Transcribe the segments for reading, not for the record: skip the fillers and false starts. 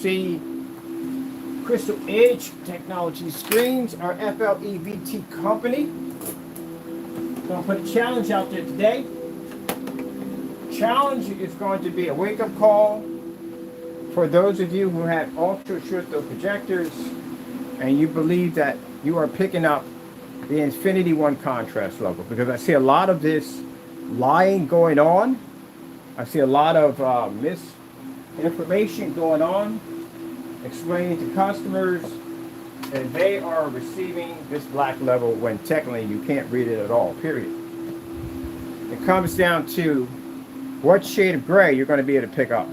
See Crystal Edge Technology Screens, our FLEVT company. Gonna put a challenge out there today. Challenge is going to be a wake-up call for those of you who have ultra short throw projectors and you believe that you are picking up the Infinity One contrast level, because I see a lot of this lying going on. I see a lot of misinformation going on, explaining to customers that they are receiving this black level when technically you can't read it at all, period. It comes down to what shade of gray you're going to be able to pick up.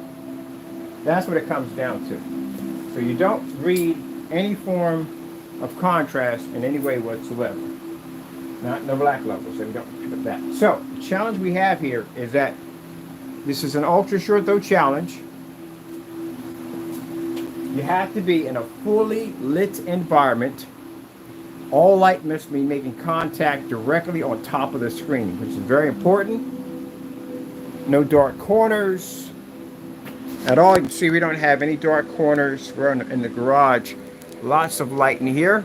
That's what it comes down to. So you don't read any form of contrast in any way whatsoever. No black level, so we don't pick up that. So the challenge we have here is that this is an ultra short throw challenge. You have to be in a fully lit environment. All light must be making contact directly on top of the screen, which is very important. No dark corners at all. You can see we don't have any dark corners. We're in the garage. Lots of light in here.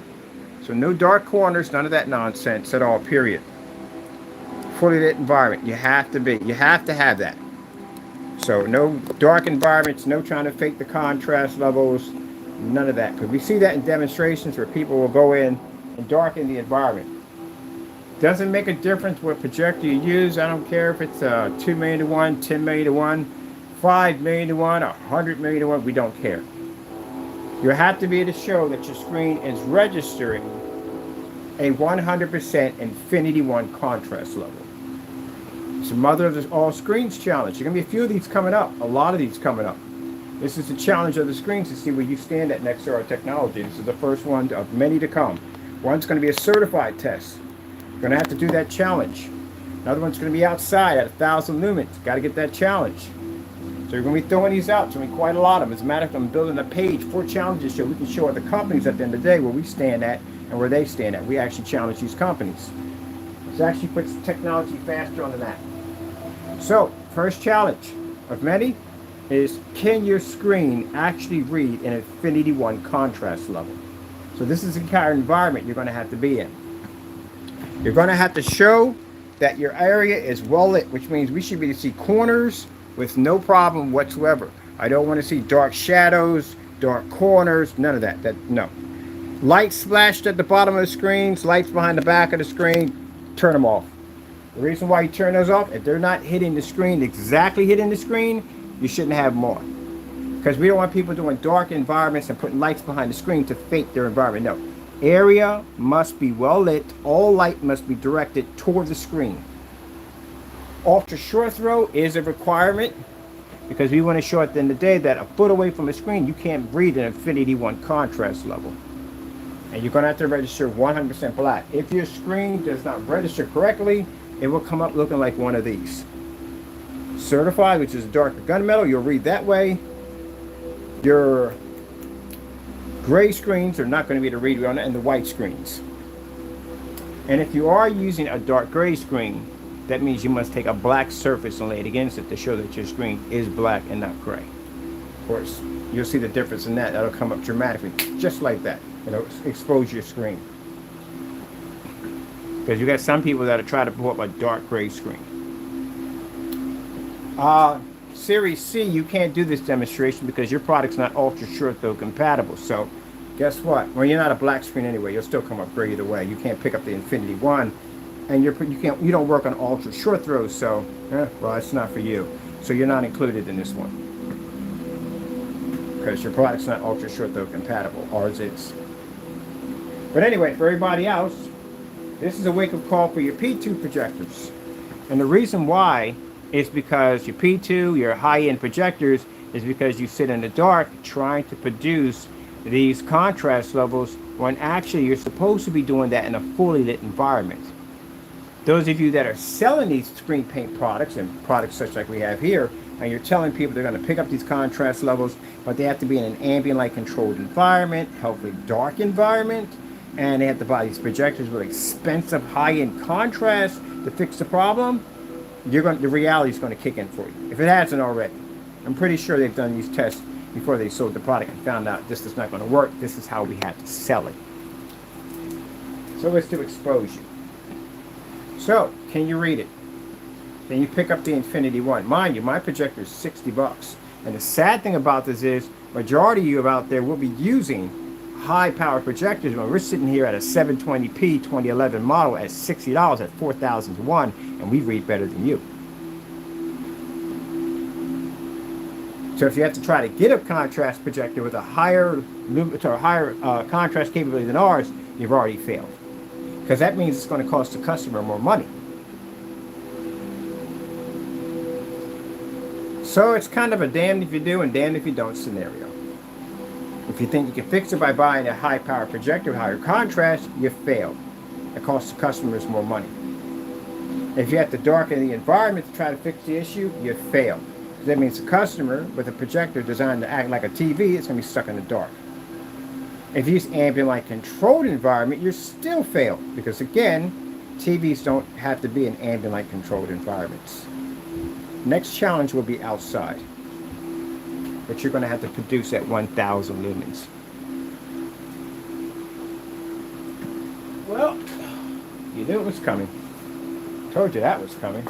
So no dark corners, none of that nonsense at all, period. Fully lit environment. You have to have that. So no dark environments, no trying to fake the contrast levels, none of that. Because we see that in demonstrations where people will go in and darken the environment. Doesn't make a difference what projector you use. I don't care if it's 2 million to 1, 10 million to 1, 5 million to 1, 100 million to 1. We don't care. You have to be able to show that your screen is registering a 100% Infinity One contrast level. It's the mother of all screens challenge. There's going to be a few of these coming up, a lot of these coming up. This is the challenge of the screens to see where you stand at next to our technology. This is the first one of many to come. One's going to be a certified test. You're going to have to do that challenge. Another one's going to be outside at 1,000 lumens. Got to get that challenge. So you're going to be throwing these out. There's going to be quite a lot of them. As a matter of fact, I'm building a page for challenges so we can show other companies at the end of the day where we stand at and where they stand at. We actually challenge these companies. This actually puts technology faster on the map. So, first challenge of many is, can your screen actually read an Infinity One contrast level? So this is the kind of environment you're going to have to be in. You're going to have to show that your area is well lit, which means we should be able to see corners with no problem whatsoever. I don't want to see dark shadows, dark corners, none of that. No. Lights splashed at the bottom of the screens, lights behind the back of the screen, turn them off. The reason why you turn those off, if they're not hitting the screen, exactly hitting the screen, you shouldn't have them on. Because we don't want people doing dark environments and putting lights behind the screen to fake their environment. No. Area must be well lit. All light must be directed toward the screen. Ultra short throw is a requirement because we want to show at the end of the day that a foot away from the screen, you can't read an Infinity One contrast level. And you're going to have to register 100% black. If your screen does not register correctly, it will come up looking like one of these. Certified, which is darker gunmetal, you'll read that way. Your gray screens are not going to be able to read on it, and the white screens. And if you are using a dark gray screen, that means you must take a black surface and lay it against it to show that your screen is black and not gray. Of course, you'll see the difference in that. That'll come up dramatically, just like that. Expose your screen. Because you got some people that are trying to pull up a dark gray screen. Series C, you can't do this demonstration because your product's not ultra short throw compatible. So guess what? Well, you're not a black screen anyway. You'll still come up gray either way. You can't pick up the Infinity One, and you don't work on ultra short throws. So well, it's not for you. So you're not included in this one because your product's not ultra short throw compatible. Ours is. But anyway, for everybody else, this is a wake-up call for your P2 projectors. And the reason why is because your P2, your high-end projectors, is because you sit in the dark trying to produce these contrast levels when actually you're supposed to be doing that in a fully lit environment. Those of you that are selling these screen paint products and products such like we have here, and you're telling people they're going to pick up these contrast levels, but they have to be in an ambient light controlled environment, hopefully dark environment, and they have to buy these projectors with expensive high-end contrast to fix the problem, the reality is going to kick in for you, if it hasn't already. I'm pretty sure they've done these tests before they sold the product and found out this is not going to work. This is how we had to sell it. So it's to expose you. So, can you read it? Can you pick up the Infinity One? Mind you, my projector is $60. And the sad thing about this is, majority of you out there will be using high-powered projectors when we're sitting here at a 720p 2011 model at $60 at 4000 to 1, and we read better than you. So if you have to try to get a contrast projector with a higher contrast capability than ours, you've already failed. Because that means it's going to cost the customer more money. So it's kind of a damned if you do and damned if you don't scenario. If you think you can fix it by buying a high-power projector with higher contrast, you failed. It costs the customers more money. If you have to darken the environment to try to fix the issue, you failed. That means the customer with a projector designed to act like a TV is going to be stuck in the dark. If you use ambient light controlled environment, you still fail. Because again, TVs don't have to be in ambient light controlled environments. Next challenge will be outside. But you're going to have to produce at 1000 lumens. Well, you knew it was coming. Told you that was coming.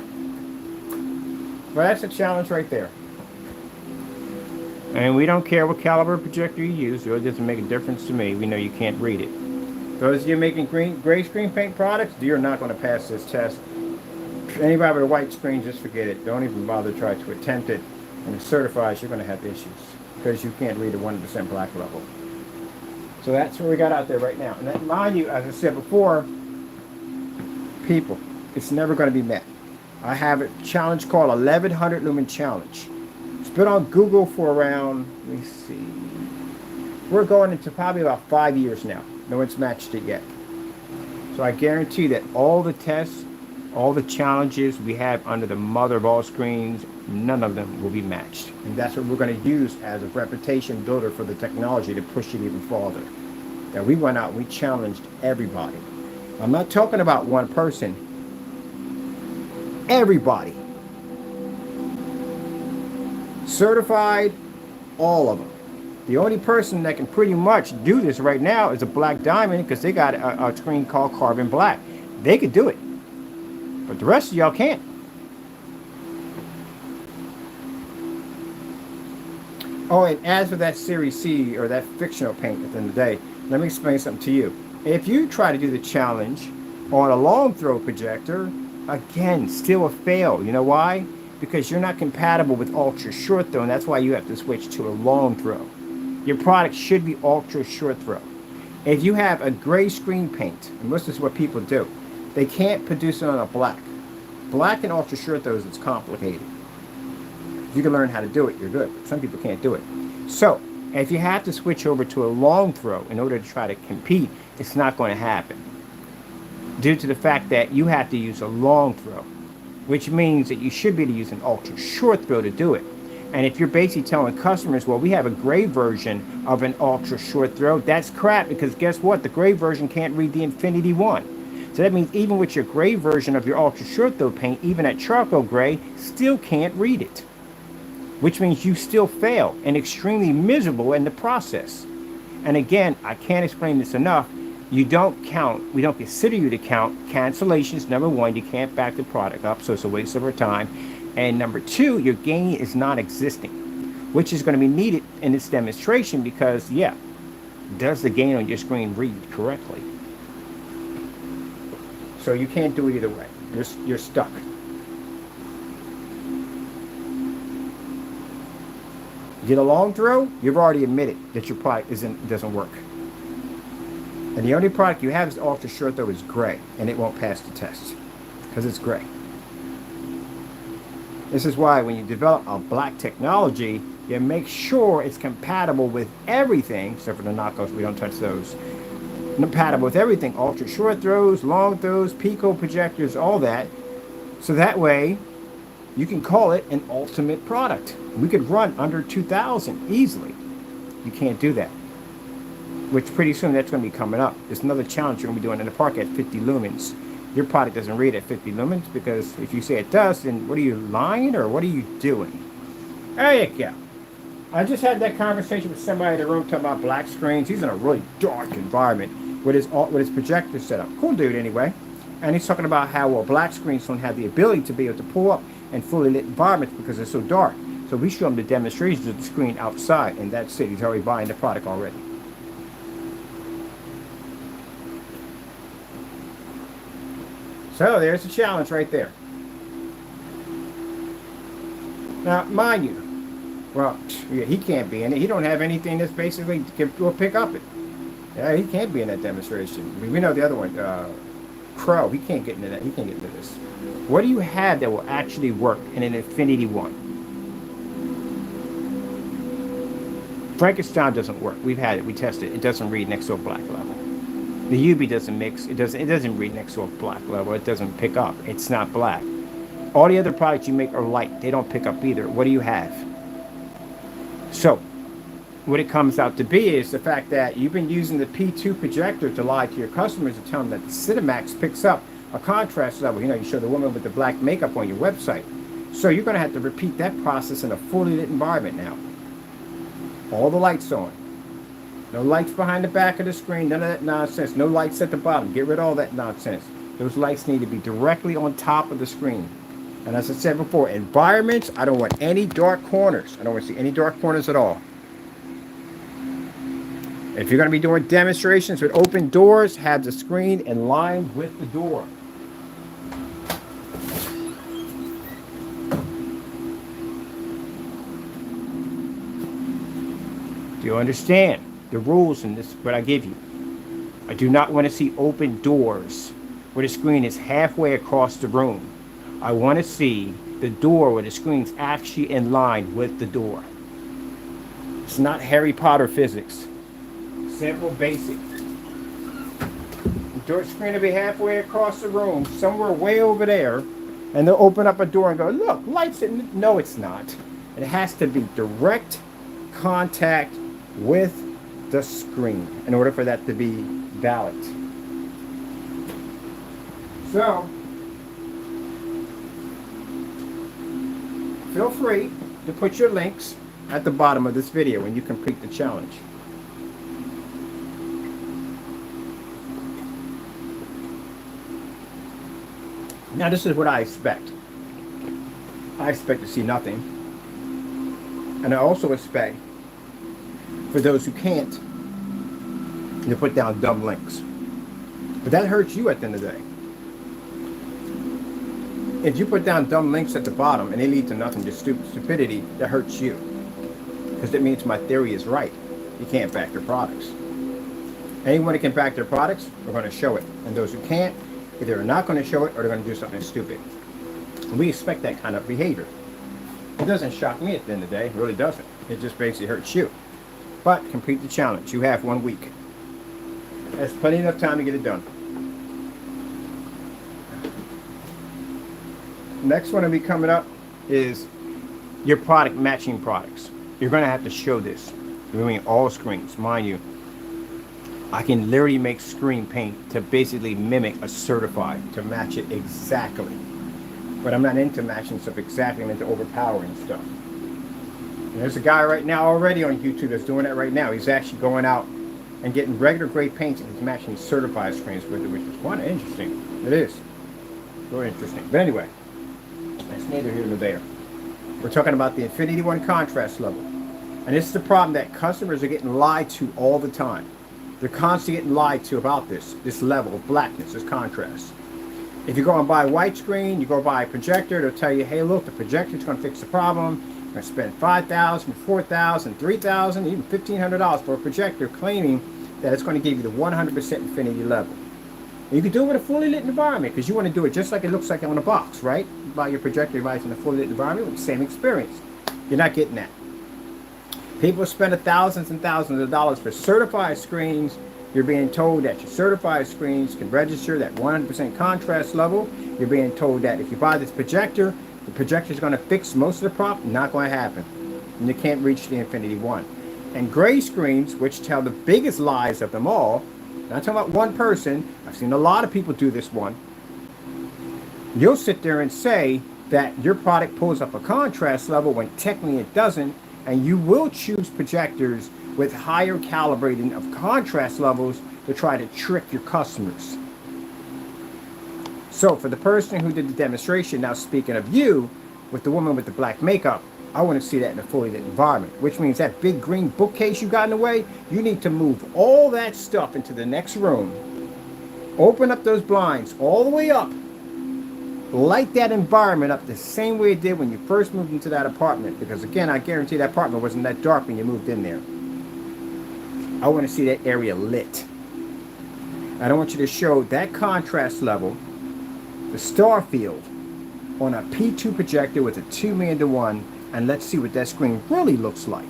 But that's a challenge right there. And we don't care what caliber projector you use. It really doesn't make a difference to me. We know you can't read it. Those of you making gray screen paint products, you're not going to pass this test. Anybody with a white screen, just forget it. Don't even bother to try to attempt it. And it certifies you're going to have issues because you can't read a 100% black level. So that's what we got out there right now. And that, mind you, as I said before, people, it's never going to be met. I have a challenge called 1100 Lumen Challenge. It's been on Google for around, let me see, we're going into probably about 5 years now. No one's matched it yet. So I guarantee that all the tests, all the challenges we have under the mother of all screens, none of them will be matched. And that's what we're going to use as a reputation builder for the technology to push it even farther. Now we went out and we challenged everybody. I'm not talking about one person. Everybody. Certified, all of them. The only person that can pretty much do this right now is a Black Diamond because they got a screen called Carbon Black. They could do it. But the rest of y'all can't. Oh, and as for that Series C or that fictional paint at the end of the day, let me explain something to you. If you try to do the challenge on a long throw projector, again, still a fail. You know why? Because you're not compatible with ultra short throw, and that's why you have to switch to a long throw. Your product should be ultra short throw. If you have a gray screen paint, and most of this is what people do, they can't produce it on a black. Black and ultra short throws, it's complicated. If you can learn how to do it, you're good. But some people can't do it. So, if you have to switch over to a long throw in order to try to compete, it's not going to happen. Due to the fact that you have to use a long throw, which means that you should be able to use an ultra short throw to do it. And if you're basically telling customers, well, we have a gray version of an ultra short throw, that's crap, because guess what? The gray version can't read the Infinity One. So that means even with your gray version of your ultra short throw paint, even at charcoal gray, still can't read it. Which means you still fail and extremely miserable in the process. And again, I can't explain this enough. You don't count, we don't consider you to count cancellations. Number one, you can't back the product up, so it's a waste of our time. And number two, your gain is non-existing, which is going to be needed in this demonstration because, yeah, does the gain on your screen read correctly? So you can't do it either way. You're stuck. Get a long throw, you've already admitted that your product doesn't work. And the only product you have is ultra short throw is gray, and it won't pass the test because it's gray. This is why when you develop a black technology, you make sure it's compatible with everything, except for the knockoffs, we don't touch those. Compatible with everything, ultra short throws, long throws, pico projectors, all that. So that way, you can call it an ultimate product. We could run under 2,000 easily. You can't do that. Which pretty soon that's going to be coming up. There's another challenge you're going to be doing in the park at 50 lumens. Your product doesn't read at 50 lumens because if you say it does, then what are you lying or what are you doing? There you go. I just had that conversation with somebody in the room talking about black screens. He's in a really dark environment with his projector set up. Cool dude anyway. And he's talking about how, well, black screens don't have the ability to be able to pull up in fully lit environments because they're so dark. So we show him the demonstrations of the screen outside, and that's it. He's already buying the product already. So there's the challenge right there. Now, mind you, well, yeah, he can't be in it. He don't have anything that's basically will pick up it. Yeah, he can't be in that demonstration. I mean, we know the other one, Crow. He can't get into that. He can't get into this. What do you have that will actually work in an Infinity One? Frankenstein doesn't work. We've had it. We tested it. It doesn't read next to a black level. The UV doesn't mix. It doesn't read next to a black level. It doesn't pick up. It's not black. All the other products you make are light. They don't pick up either. What do you have? So, what it comes out to be is the fact that you've been using the P2 projector to lie to your customers and tell them that the Cinemax picks up a contrast level. You know, you show the woman with the black makeup on your website. So you're going to have to repeat that process in a fully lit environment now. All the lights on. No lights behind the back of the screen. None of that nonsense. No lights at the bottom. Get rid of all that nonsense. Those lights need to be directly on top of the screen. And as I said before, environments, I don't want any dark corners. I don't want to see any dark corners at all. If you're going to be doing demonstrations with open doors, have the screen in line with the door. Do you understand the rules in this, what I give you? I do not want to see open doors where the screen is halfway across the room. I want to see the door where the screen's actually in line with the door. It's not Harry Potter physics. Simple, basic. The door screen will be halfway across the room, somewhere way over there, and they'll open up a door and go, look, lights in. No, it's not. It has to be direct contact with the screen in order for that to be valid. So, feel free to put your links at the bottom of this video when you complete the challenge. Now this is what I expect. I expect to see nothing. And I also expect for those who can't to put down dumb links. But that hurts you at the end of the day. If you put down dumb links at the bottom and they lead to nothing, just stupidity, that hurts you. Because that means my theory is right. You can't back their products. Anyone that can back their products, we're going to show it. And those who can't, either are not going to show it or they're going to do something stupid. And we expect that kind of behavior. It doesn't shock me at the end of the day. It really doesn't. It just basically hurts you. But complete the challenge. You have 1 week. That's plenty enough time to get it done. Next one will be coming up is your product matching products. You're going to have to show this. You're doing all screens. Mind you, I can literally make screen paint to basically mimic a certified, to match it exactly. But I'm not into matching stuff exactly. I'm into overpowering stuff. And there's a guy right now already on YouTube that's doing that right now. He's actually going out and getting regular grade paints and he's matching certified screens with it, which is kind of interesting. It is. Very interesting. But anyway, that's neither here nor there. We're talking about the Infinity One contrast level. And this is the problem that customers are getting lied to all the time. They're constantly getting lied to about this level of blackness, this contrast. If you go and buy a white screen, you go buy a projector, they'll tell you, hey, look, the projector's going to fix the problem. You're going to spend $5,000, $4,000, $3,000, even $1,500 for a projector, claiming that it's going to give you the 100% infinity level. And you can do it with a fully lit environment because you want to do it just like it looks like on a box, right? You buy your projector device in a fully lit environment with the same experience. You're not getting that. People spend thousands and thousands of dollars for certified screens. You're being told that your certified screens can register that 100% contrast level. You're being told that if you buy this projector, the projector is going to fix most of the problem. Not going to happen. And you can't reach the Infinity One. And gray screens, which tell the biggest lies of them all, not talking about one person, I've seen a lot of people do this one. You'll sit there and say that your product pulls up a contrast level when technically it doesn't, And you will choose projectors with higher calibrating of contrast levels to try to trick your customers. So for the person who did the demonstration, now speaking of you, with the woman with the black makeup, I want to see that in a fully lit environment, which means that big green bookcase you got in the way, you need to move all that stuff into the next room. Open up those blinds all the way up. Light that environment up the same way it did when you first moved into that apartment. Because again, I guarantee that apartment wasn't that dark when you moved in there. I want to see that area lit. I don't want you to show that contrast level, the starfield, on a P2 projector with a 2:1, and let's see what that screen really looks like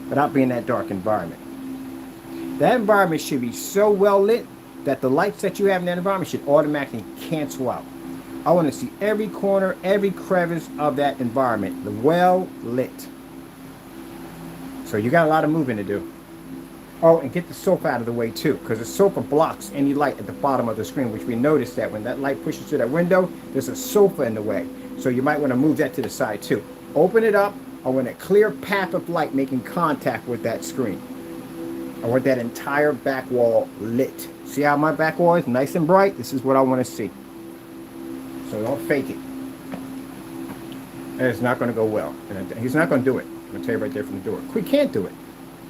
without being that dark environment. That environment should be so well lit that the lights that you have in that environment should automatically cancel out. I want to see every corner, every crevice of that environment, the well lit. So you got a lot of moving to do. Oh, and get the sofa out of the way too, because the sofa blocks any light at the bottom of the screen, which we noticed that when that light pushes through that window, there's a sofa in the way. So you might want to move that to the side too. Open it up. I want a clear path of light making contact with that screen. I want that entire back wall lit. See how my back wall is nice and bright? This is what I want to see. So don't fake it. And it's not going to go well. And he's not going to do it. I'm going to tell you right there from the door. We can't do it.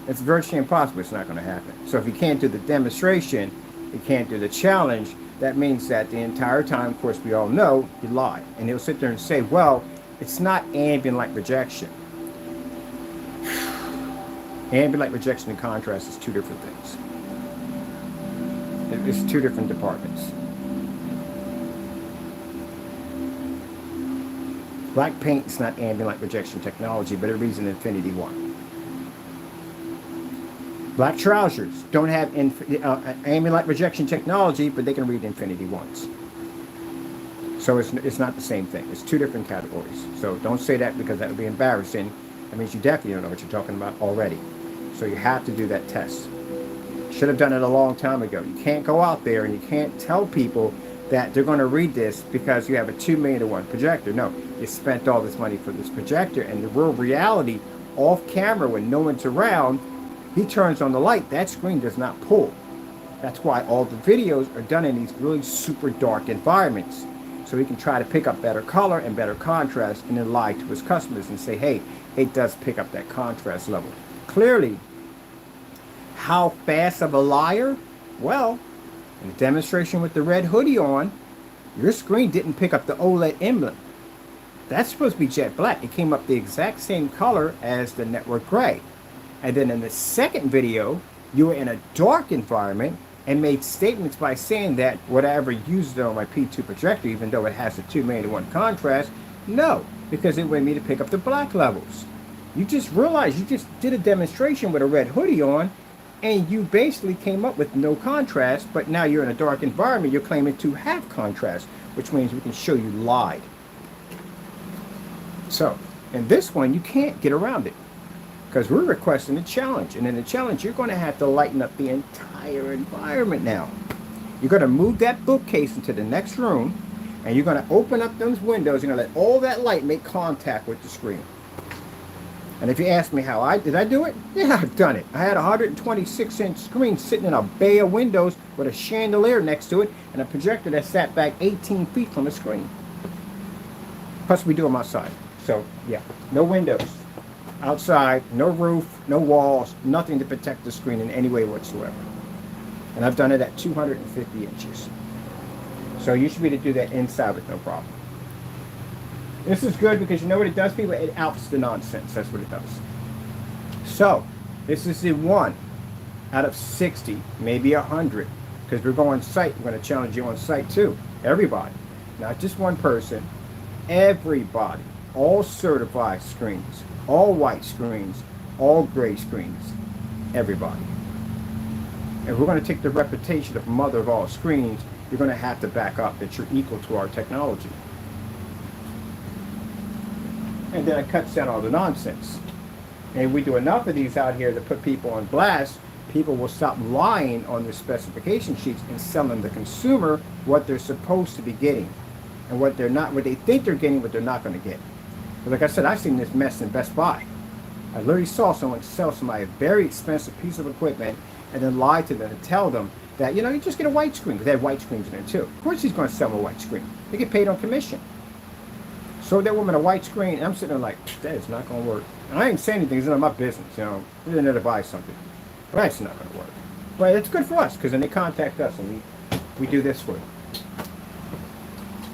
It's virtually impossible. It's not going to happen. So if you can't do the demonstration, you can't do the challenge, that means that the entire time, of course, we all know, you lie. And he'll sit there and say, well, it's not ambient light rejection. Ambient light rejection and contrast is two different things. It's two different departments. Black paint is not ambient light rejection technology, but it reads an Infinity 1. Black trousers don't have ambient light rejection technology, but they can read Infinity 1s. So it's not the same thing. It's two different categories. So don't say that, because that would be embarrassing. That means you definitely don't know what you're talking about already. So you have to do that test. Should have done it a long time ago. You can't go out there and you can't tell people that they're going to read this because you have a 2:1 projector. No, you spent all this money for this projector, and the real reality, off camera when no one's around, he turns on the light, that screen does not pull. That's why all the videos are done in these really super dark environments. So he can try to pick up better color and better contrast, and then lie to his customers and say, hey, it does pick up that contrast level. Clearly, how fast of a liar? Well, in the demonstration with the red hoodie on, your screen didn't pick up the OLED emblem. That's supposed to be jet black. It came up the exact same color as the network gray. And then in the second video, you were in a dark environment and made statements by saying that would I ever use it on my P2 projector, even though it has a 2:1 contrast? No, because it wanted me to pick up the black levels. You just realized you just did a demonstration with a red hoodie on, and you basically came up with no contrast, but now you're in a dark environment, you're claiming to have contrast, which means we can show you lied. So, in this one, you can't get around it, because we're requesting a challenge, and in the challenge, you're going to have to lighten up the entire environment now. You're going to move that bookcase into the next room, and you're going to open up those windows, and you're going to let all that light make contact with the screen. And if you ask me how did I do it? Yeah, I've done it. I had a 126-inch screen sitting in a bay of windows with a chandelier next to it and a projector that sat back 18 feet from the screen. Plus, we do them outside. So, yeah, no windows. Outside, no roof, no walls, nothing to protect the screen in any way whatsoever. And I've done it at 250 inches. So you should be able to do that inside with no problem. This is good because you know what it does, people? It outs the nonsense. That's what it does. So, this is the 1 out of 60, maybe 100. Because we're going site. We're going to challenge you on site too. Everybody. Not just one person. Everybody. All certified screens. All white screens. All gray screens. Everybody. And we're going to take the reputation of mother of all screens. You're going to have to back up that you're equal to our technology. And then it cuts down all the nonsense. And we do enough of these out here to put people on blast, people will stop lying on their specification sheets and selling the consumer what they're supposed to be getting. And what they think they're getting, what they're not going to get. But like I said, I've seen this mess in Best Buy. I literally saw someone sell somebody a very expensive piece of equipment and then lie to them and tell them that, you just get a white screen, because they have white screens in there too. Of course he's going to sell them a white screen. They get paid on commission. Sold that woman a white screen, and I'm sitting there like, that is not going to work. And I ain't saying anything, it's none of my business, We're in there to buy something. But that's not going to work. But it's good for us, because then they contact us and we do this for them.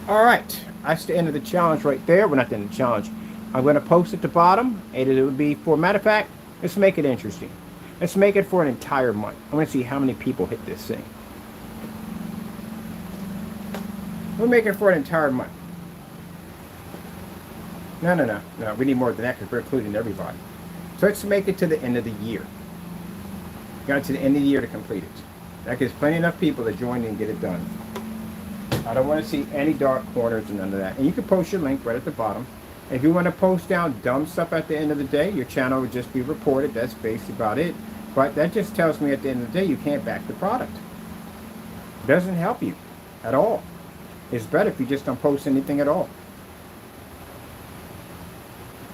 All right, that's the end of the challenge right there. Well, not the end of the challenge. I'm going to post at the bottom, and it would be, for matter of fact, let's make it interesting. Let's make it for an entire month. I want to see how many people hit this thing. We'll make it for an entire month. No. We need more than that, because we're including everybody. So let's make it to the end of the year. Got to the end of the year to complete it. That gives plenty enough people to join in and get it done. I don't want to see any dark corners and none of that. And you can post your link right at the bottom. If you want to post down dumb stuff at the end of the day, your channel would just be reported. That's basically about it. But that just tells me at the end of the day you can't back the product. It doesn't help you at all. It's better if you just don't post anything at all.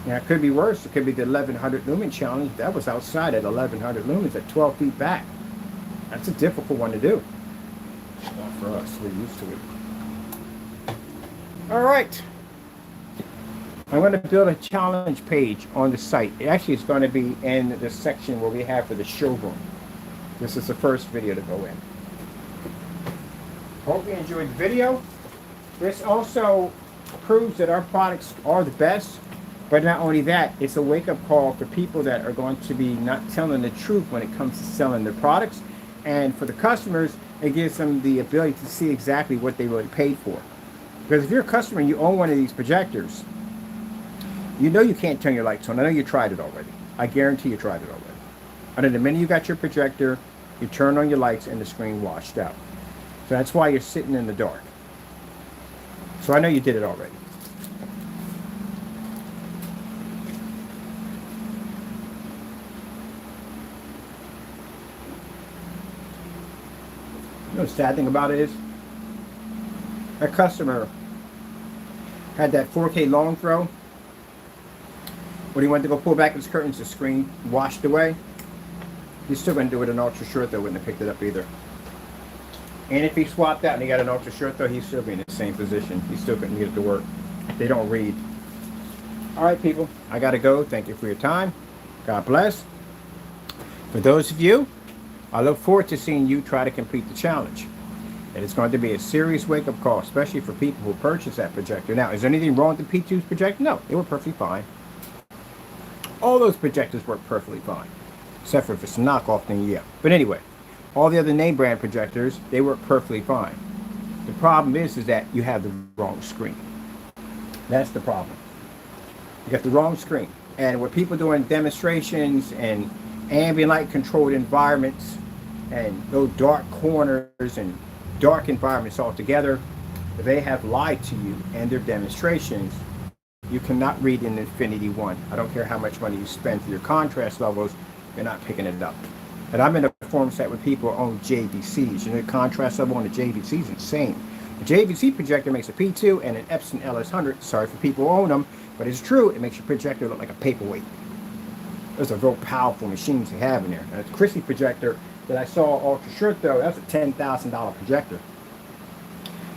Now, it could be worse. It could be the 1100 lumen challenge. That was outside at 1100 lumens at 12 feet back. That's a difficult one to do. Not for us. We're used to it. All right. I'm going to build a challenge page on the site. Actually, it's going to be in the section where we have for the showroom. This is the first video to go in. Hope you enjoyed the video. This also proves that our products are the best. But not only that, it's a wake-up call for people that are going to be not telling the truth when it comes to selling their products. And for the customers, it gives them the ability to see exactly what they really paid for. Because if you're a customer and you own one of these projectors, you know you can't turn your lights on. I know you tried it already. I guarantee you tried it already. And then the minute you got your projector, you turn on your lights and the screen washed out. So that's why you're sitting in the dark. So I know you did it already. You know the sad thing about it is, our customer had that 4K long throw. When he went to go pull back his curtains, the screen washed away. He's still going to do it in ultra short though, wouldn't have picked it up either. And if he swapped out and he got an ultra short though, he'd still be in the same position. He still couldn't get it to work. They don't read. All right, people, I got to go. Thank you for your time. God bless. For those of you, I look forward to seeing you try to complete the challenge. And it's going to be a serious wake-up call, especially for people who purchase that projector. Now, is there anything wrong with the P2's projector? No, they were perfectly fine. All those projectors work perfectly fine. Except for if it's a knockoff, then yeah. But anyway, all the other name brand projectors, they work perfectly fine. The problem is that you have the wrong screen. That's the problem. You got the wrong screen. And what people do in demonstrations and ambient light controlled environments and those dark corners and dark environments altogether, they have lied to you and their demonstrations. You cannot read in Infinity 1. I don't care how much money you spend for your contrast levels, you're not picking it up. And I'm in a forum set with people who own JVCs. The contrast level on the JVC is insane. The JVC projector makes a P2 and an Epson LS100. Sorry for people who own them, but it's true. It makes your projector look like a paperweight. Those are real powerful machines they have in there. And the Christie projector that I saw ultra short though, that's a $10,000 projector.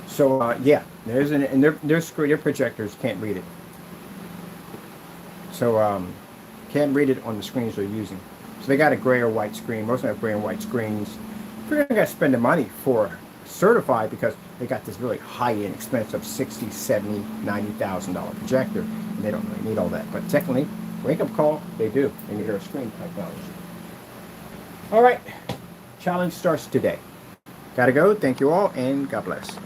So yeah, their projectors can't read it. So can't read it on the screens they're using. So they got a gray or white screen. Most of them have gray and white screens. You're gonna gotta spend the money for certified because they got this really high-end, expensive $60,000, $70,000, $90,000 projector, and they don't really need all that. But technically, wake-up call, they do. They need our screen technology. All right, challenge starts today. Gotta go. Thank you all, and God bless.